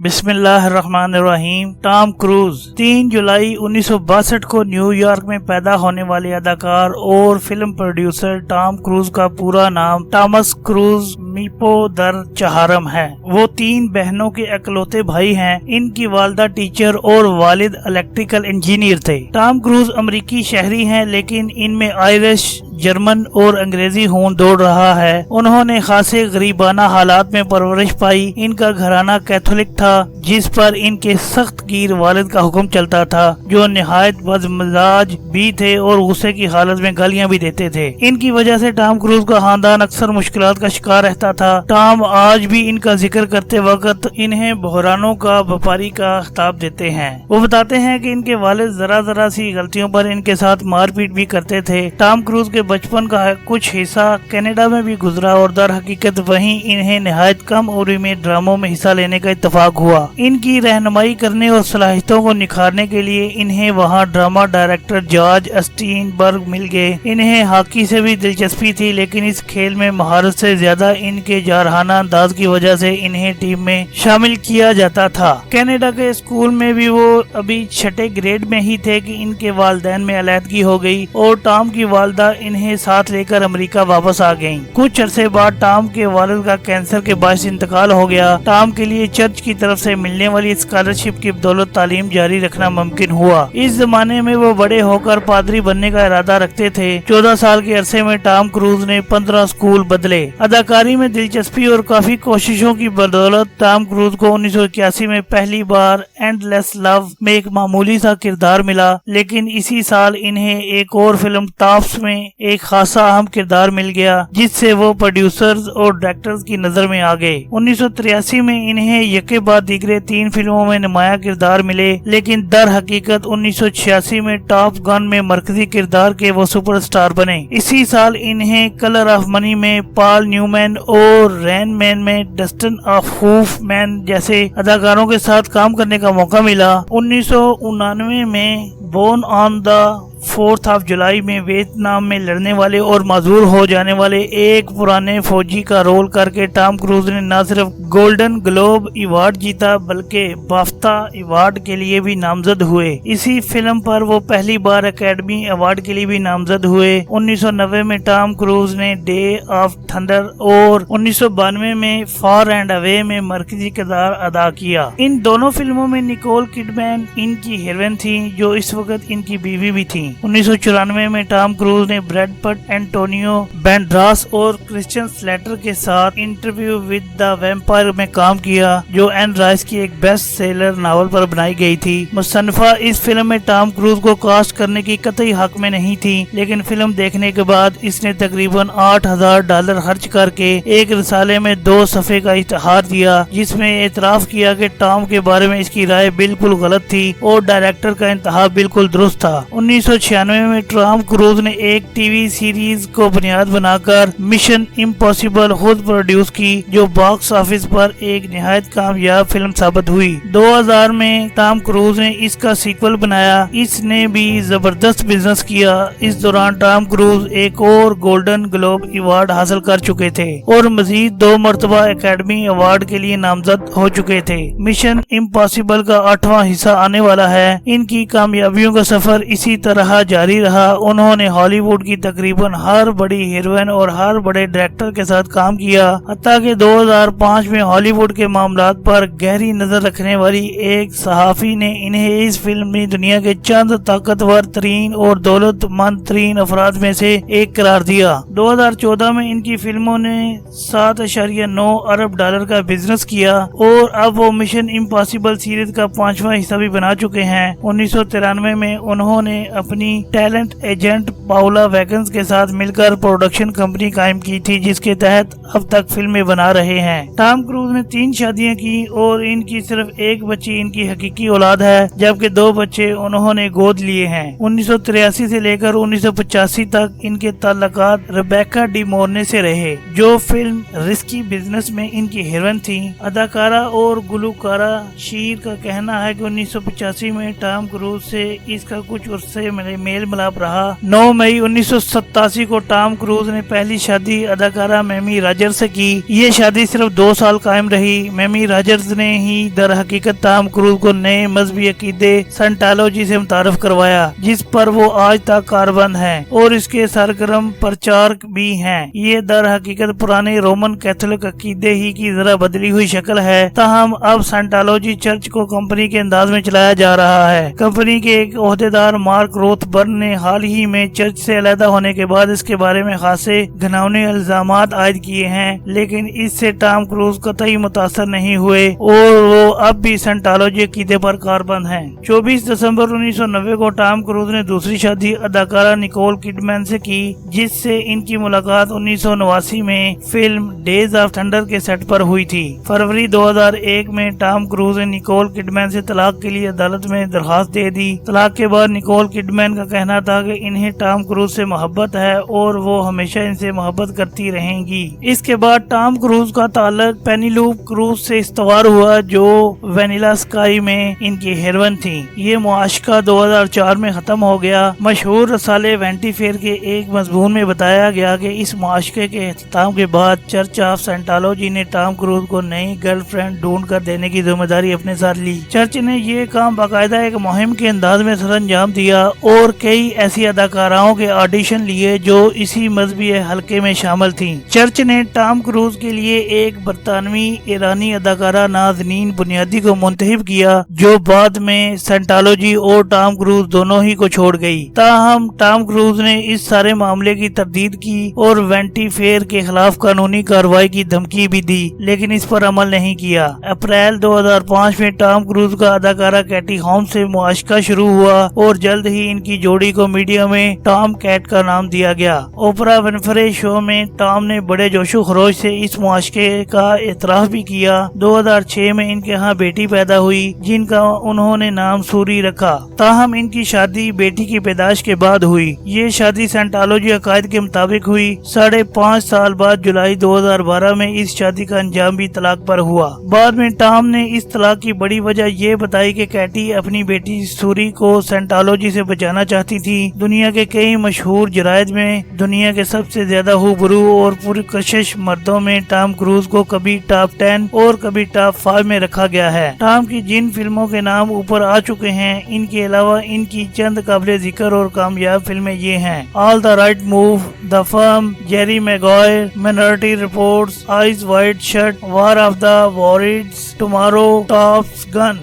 بسم اللہ الرحمن الرحیم۔ ٹام کروز 3 جولائی 1962 کو نیو یارک میں پیدا ہونے والے اداکار اور فلم پروڈیوسر ٹام کروز کا پورا نام ٹامس کروز میپو در چہارم ہے۔ وہ 3 بہنوں کے اکلوتے بھائی ہیں۔ ان کی والدہ ٹیچر اور والد الیکٹریکل انجینئر تھے۔ ٹام کروز امریکی شہری ہیں لیکن ان میں آئرش، جرمن اور انگریزی خون دوڑ رہا ہے۔ انہوں نے خاصے غریبانہ حالات میں پرورش پائی۔ ان کا گھرانہ کیتھولک تھا جس پر ان کے سخت گیر والد کا حکم چلتا تھا جو نہایت بدمزاج بھی تھے اور غصے کی حالت میں گالیاں بھی دیتے تھے۔ ان کی وجہ سے ٹام کروز کا خاندان اکثر مشکلات کا شکار رہتا تھا۔ ٹام آج بھی ان کا ذکر کرتے وقت انہیں بحرانوں کا وپاری کا خطاب دیتے ہیں۔ وہ بتاتے ہیں کہ ان کے والد ذرا سی غلطیوں پر ان کے ساتھ مار پیٹ بھی کرتے تھے۔ ٹام کروز کے بچپن کا کچھ حصہ کینیڈا میں بھی گزرا اور در حقیقت وہیں انہیں نہایت کم عمر میں ڈراموں میں حصہ لینے کا اتفاق ہوا۔ ان کی رہنمائی کرنے اور صلاحیتوں کو نکھارنے کے لیے انہیں وہاں ڈرامہ ڈائریکٹر جارج اسٹین برگ مل گئے۔ انہیں ہاکی سے بھی دلچسپی تھی لیکن اس کھیل میں مہارت سے زیادہ ان کے جارحانہ انداز کی وجہ سے انہیں ٹیم میں شامل کیا جاتا تھا۔ کینیڈا کے اسکول میں بھی وہ ابھی 6 گریڈ میں ہی تھے کہ ان کے والدین میں علیحدگی ہو گئی اور ٹام کی والدہ انہیں ساتھ لے کر امریکہ واپس آ گئیں۔ کچھ عرصے بعد ٹام کے والد کا کینسر کے باعث انتقال ہو گیا۔ ٹام کے لیے چرچ کی طرف سے ملنے والی اسکالرشپ کی بدولت تعلیم جاری رکھنا ممکن ہوا۔ اس زمانے میں وہ بڑے ہو کر پادری بننے کا ارادہ رکھتے تھے۔ 14 سال کے عرصے میں ٹام کروز نے 15 اسکول بدلے۔ اداکاری میں دلچسپی اور کافی کوششوں کی بدولت ٹام کروز کو 1981 میں پہلی بار اینڈ لیس لو میں ایک معمولی سا کردار ملا، لیکن اسی سال انہیں ایک اور فلم ٹاپس میں ایک خاصا اہم کردار مل گیا جس سے وہ پروڈیوسرز اور ڈائریکٹرز کی نظر میں آ گئے۔ 1983 میں انہیں یکے بعد دیگرے 3 فلموں میں نمایاں کردار ملے، لیکن در حقیقت 1986 میں ٹاپ گن میں مرکزی کردار کے وہ سپر سٹار بنے۔ اسی سال انہیں کلر آف منی میں پال نیومین اور رین مین میں ڈسٹن ہوف مین جیسے اداکاروں کے ساتھ کام کرنے کا موقع ملا۔ 1999 میں بورن آن دا 4 جولائی میں ویتنام میں لڑنے والے اور معذور ہو جانے والے ایک پرانے فوجی کا رول کر کے ٹام کروز نے نہ صرف گولڈن گلوب ایوارڈ جیتا بلکہ بافتا ایوارڈ کے لیے بھی نامزد ہوئے۔ اسی فلم پر وہ پہلی بار اکیڈمی ایوارڈ کے لیے بھی نامزد ہوئے۔ 1990 میں ٹام کروز نے ڈے آف تھنڈر اور 1992 میں فار اینڈ اوے میں مرکزی کردار ادا کیا۔ ان دونوں فلموں میں نیکول کڈمین ان کی ہیروئن تھی جو اس وقت ان کی بیوی بھی تھی۔ 1994 میں ٹام کروز نے بریڈ پٹ، اینٹونیو بینڈراس اور کرسچن سلیٹر کے ساتھ انٹرویو ود دا ویمپائر میں کام کیا جو این رائس کی ایک بیسٹ سیلر ناول پر بنائی گئی تھی۔ مصنفہ اس فلم میں ٹام کروز کو کاسٹ کرنے کی قطعی حق میں نہیں تھی، لیکن فلم دیکھنے کے بعد اس نے تقریباً $8,000 خرچ کر کے ایک رسالے میں 2 صفحے کا اشتہار دیا جس میں اعتراف کیا کہ ٹام کے بارے میں اس کی رائے بالکل غلط تھی اور ڈائریکٹر کا انتخاب بالکل درست تھا۔ 1996 میں ٹام کروز نے ایک ٹی وی سیریز کو بنیاد بنا کر مشن امپاسبل خود پروڈیوس کی جو باکس آفس پر ایک نہایت کامیاب فلم ثابت ہوئی۔ 2000 میں ٹام کروز نے اس کا سیکول بنایا۔ اس نے بھی زبردست بزنس کیا۔ اس دوران ٹام کروز ایک اور گولڈن گلوب ایوارڈ حاصل کر چکے تھے اور مزید 2 مرتبہ اکیڈمی ایوارڈ کے لیے نامزد ہو چکے تھے۔ مشن امپاسبل کا 8واں حصہ آنے والا ہے۔ ان کی کامیابیوں کا سفر اسی طرح جاری رہا۔ انہوں نے ہالی ووڈ کی تقریباً ہر بڑی ہیروئن اور ہر بڑے ڈائریکٹر کے ساتھ کام کیا، حتیٰ کہ 2005 میں ہالی ووڈ کے معاملات پر گہری نظر رکھنے والی ایک صحافی نے انہیں اس فلمی دنیا کے چند طاقتور ترین اور دولت مند ترین افراد میں سے ایک قرار دیا۔ 2014 میں ان کی فلموں نے $7.9 ارب کا بزنس کیا اور اب وہ مشن امپاسبل سیریز کا 5واں حصہ بھی بنا چکے ہیں۔ 1993 میں انہوں نے اپنی ٹیلنٹ ایجنٹ پاولا ویگنز کے ساتھ مل کر پروڈکشن کمپنی قائم کی تھی جس کے تحت اب تک فلمیں بنا رہے ہیں۔ ٹام کروز نے 3 شادیاں کی اور ان کی صرف ایک بچی ان کی حقیقی اولاد ہے جبکہ 2 بچے انہوں نے گود لیے ہیں۔ 1983 سے لے کر 1985 تک ان کے تعلقات ریبیکا ڈی مورنے سے رہے جو فلم رسکی بزنس میں ان کی ہیروئن تھی۔ اداکارہ اور گلوکارہ شیر کا کہنا ہے کہ 1985 میں ٹام کروز سے اس کا کچھ عرصے میں میل ملاپ رہا۔ 9 مئی 1987 کو ٹام کروز نے پہلی شادی اداکارہ میمی راجرز سے کی۔ یہ شادی صرف 2 سال قائم رہی۔ میمی راجرز نے ہی در حقیقت ٹام کروز کو نئے مذہبی عقیدے سائنٹالوجی سے متعارف کروایا، جس پر وہ آج تک کاربند ہیں اور اس کے سرگرم پرچارک بھی ہیں۔ یہ در حقیقت پرانے رومن کیتھولک عقیدے ہی کی ذرا بدلی ہوئی شکل ہے، تاہم اب سائنٹالوجی چرچ کو کمپنی کے انداز میں چلایا جا رہا ہے۔ کمپنی کے ایک عہدیدار مارک روتھ برن نے حال ہی میں چرچ سے علیحدہ ہونے کے بعد اس کے بارے میں خاصے گھناؤنے الزامات عائد کیے ہیں، لیکن اس سے ٹام کروز قطعی متاثر نہیں ہوئے اور وہ اب بھی سائنٹالوجی عقیدے پر کاربند ہیں۔ 24 دسمبر 1990 کو ٹام کروز نے دوسری شادی اداکارہ نیکول کڈمین سے کی، جس سے ان کی ملاقات 1989 میں فلم ڈیز آف تھنڈر کے سیٹ پر ہوئی تھی۔ فروری 2001 میں ٹام کروز نے نیکول کڈمین سے طلاق کے لیے عدالت میں درخواست دے دی۔ طلاق کے بعد نیکول کڈمین کا کہنا تھا کہ انہیں ٹام کروز سے محبت ہے اور وہ ہمیشہ ان سے محبت کرتی رہیں گی۔ اس کے بعد ٹام کروز کا تعلق پینیلوپ کروز سے استوار ہوا، جو وینیلا اسکائی میں ان کی ہیروئن تھی۔ یہ معاشقہ 2004 میں ختم ہو گیا۔ مشہور رسالے وینٹی فیئر کے ایک مضمون میں بتایا گیا کہ اس معاشقے کے اختتام کے بعد چرچ آف سائنٹالوجی نے ٹام کروز کو نئی گرل فرینڈ ڈھونڈ کر دینے کی ذمہ داری اپنے ساتھ لی۔ چرچ نے یہ کام باقاعدہ ایک مہم کے انداز میں سر انجام دیا اور کئی ایسی اداکاراؤں کے آڈیشن لیے جو اسی مذہبی حلقے میں شامل تھیں۔ چرچ نے ٹام کروز کے لیے ایک برطانوی ایرانی اداکارہ نازنین بنیادی کو منتخب کیا، جو بعد میں سائنٹالوجی اور ٹام کروز دونوں ہی کو چھوڑ گئی۔ تاہم ٹام کروز نے اس سارے معاملے کی تردید کی اور وینٹی فیئر کے خلاف قانونی کارروائی کی دھمکی بھی دی، لیکن اس پر عمل نہیں کیا۔ اپریل 2005 میں ٹام کروز کا اداکارہ کیٹی ہومز سے معاشقہ شروع ہوا اور جلد ہی ان کی جوڑی کو میڈیا میں ٹام کیٹ کا نام دیا گیا۔ اوپرا ونفرے شو میں ٹام نے بڑے جوش و خروش سے اس معاشقے کا اعتراف بھی کیا۔ 2006 میں ان کے ہاں بیٹی پیدا ہوئی، جن کا انہوں نے نام سوری رکھا۔ تاہم ان کی شادی بیٹی کی پیدائش کے بعد ہوئی۔ یہ شادی سائنٹالوجی عقائد کے مطابق ہوئی۔ 5.5 سال بعد جولائی 2012 میں اس شادی کا انجام بھی طلاق پر ہوا۔ بعد میں ٹام نے اس طلاق کی بڑی وجہ یہ بتائی کہ کیٹی اپنی بیٹی سوری کو سائنٹالوجی سے بچانا چاہتی تھی۔ دنیا کے کئی مشہور جرائد میں دنیا کے سب سے زیادہ ہوبرو اور پرکشش مردوں میں ٹام کروز کو کبھی ٹاپ 10 اور کبھی ٹاپ 5 میں رکھا گیا ہے۔ ٹام کی جن فلموں کے نام اوپر آ چکے ہیں، ان کے علاوہ ان کی چند قابل ذکر اور کامیاب فلمیں یہ ہیں: all the right move, the firm, Jerry Maguire, minority reports, eyes wide shut, war of the worlds, tomorrow, top gun.